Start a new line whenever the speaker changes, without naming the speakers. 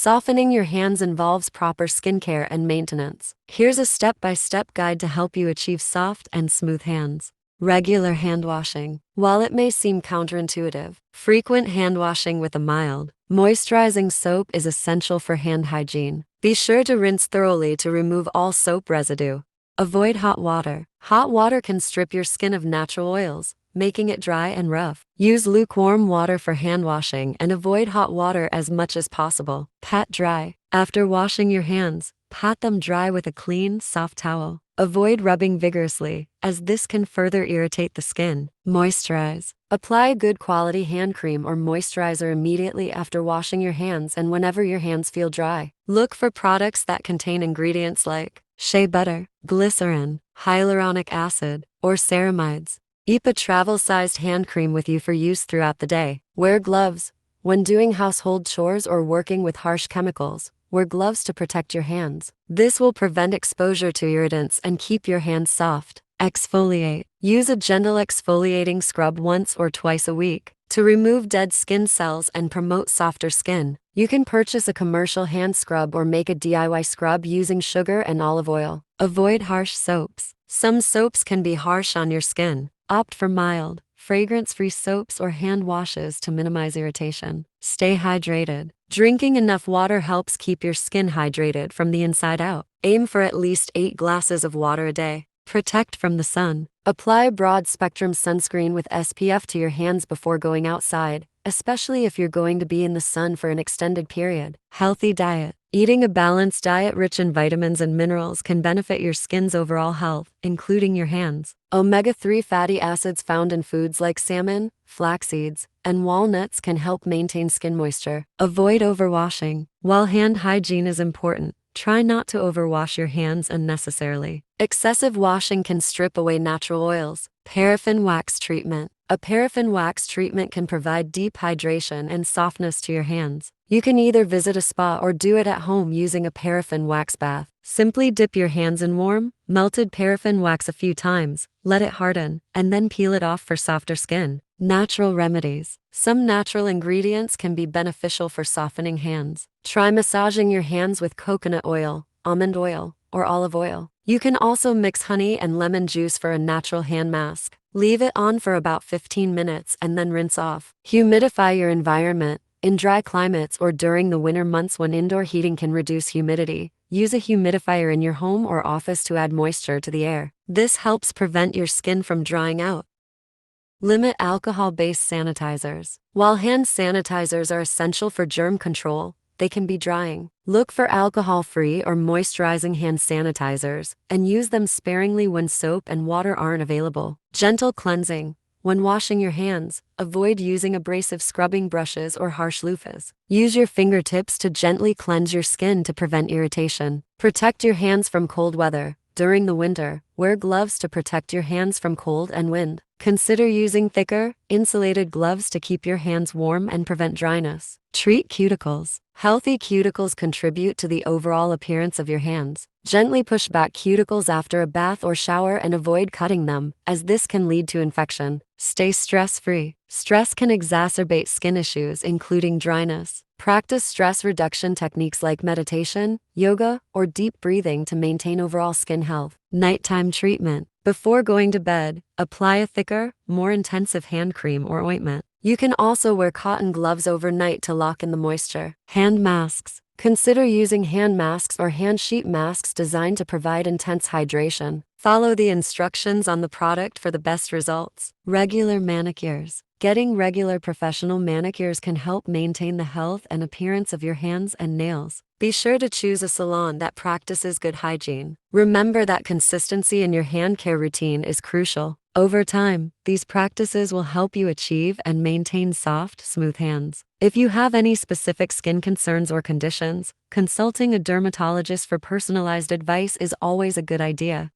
Softening your hands involves proper skincare and maintenance. Here's a step-by-step guide to help you achieve soft and smooth hands. Regular hand washing. While it may seem counterintuitive, frequent hand washing with a mild, moisturizing soap is essential for hand hygiene. Be sure to rinse thoroughly to remove all soap residue. Avoid hot water. Hot water can strip your skin of natural oils, making it dry and rough. Use lukewarm water for hand washing and avoid hot water as much as possible. Pat dry. After washing your hands, pat them dry with a clean, soft towel. Avoid rubbing vigorously, as this can further irritate the skin. Moisturize. Apply a good quality hand cream or moisturizer immediately after washing your hands and whenever your hands feel dry. Look for products that contain ingredients like shea butter, glycerin, hyaluronic acid, or ceramides. Keep a travel-sized hand cream with you for use throughout the day. Wear gloves. When doing household chores or working with harsh chemicals, wear gloves to protect your hands. This will prevent exposure to irritants and keep your hands soft. Exfoliate. Use a gentle exfoliating scrub once or twice a week to remove dead skin cells and promote softer skin. You can purchase a commercial hand scrub or make a DIY scrub using sugar and olive oil. Avoid harsh soaps. Some soaps can be harsh on your skin. Opt for mild, fragrance-free soaps or hand washes to minimize irritation. Stay hydrated. Drinking enough water helps keep your skin hydrated from the inside out. Aim for at least 8 glasses of water a day. Protect from the sun. Apply broad-spectrum sunscreen with SPF to your hands before going outside, especially if you're going to be in the sun for an extended period. Healthy diet. Eating a balanced diet rich in vitamins and minerals can benefit your skin's overall health, including your hands. Omega-3 fatty acids found in foods like salmon, flax seeds, and walnuts can help maintain skin moisture. Avoid overwashing. While hand hygiene is important, try not to overwash your hands unnecessarily. Excessive washing can strip away natural oils. Paraffin wax treatment. A paraffin wax treatment can provide deep hydration and softness to your hands. You can either visit a spa or do it at home using a paraffin wax bath. Simply dip your hands in warm, melted paraffin wax a few times, let it harden, and then peel it off for softer skin. Natural remedies. Some natural ingredients can be beneficial for softening hands. Try massaging your hands with coconut oil, almond oil, or olive oil. You can also mix honey and lemon juice for a natural hand mask. Leave it on for about 15 minutes and then rinse off. Humidify your environment. In dry climates or during the winter months when indoor heating can reduce humidity, use a humidifier in your home or office to add moisture to the air. This helps prevent your skin from drying out. Limit alcohol-based sanitizers. While hand sanitizers are essential for germ control, they can be drying. Look for alcohol-free or moisturizing hand sanitizers and use them sparingly when soap and water aren't available. Gentle cleansing. When washing your hands, avoid using abrasive scrubbing brushes or harsh loofahs. Use your fingertips to gently cleanse your skin to prevent irritation. Protect your hands from cold weather. During the winter, wear gloves to protect your hands from cold and wind. Consider using thicker, insulated gloves to keep your hands warm and prevent dryness. Treat cuticles. Healthy cuticles contribute to the overall appearance of your hands. Gently push back cuticles after a bath or shower and avoid cutting them, as this can lead to infection. Stay stress-free. Stress can exacerbate skin issues, including dryness. Practice stress reduction techniques like meditation, yoga, or deep breathing to maintain overall skin health. Nighttime treatment. Before going to bed, apply a thicker, more intensive hand cream or ointment. You can also wear cotton gloves overnight to lock in the moisture. Hand masks. Consider using hand masks or hand sheet masks designed to provide intense hydration. Follow the instructions on the product for the best results. Regular manicures. Getting regular professional manicures can help maintain the health and appearance of your hands and nails. Be sure to choose a salon that practices good hygiene. Remember that consistency in your hand care routine is crucial. Over time, these practices will help you achieve and maintain soft, smooth hands. If you have any specific skin concerns or conditions, consulting a dermatologist for personalized advice is always a good idea.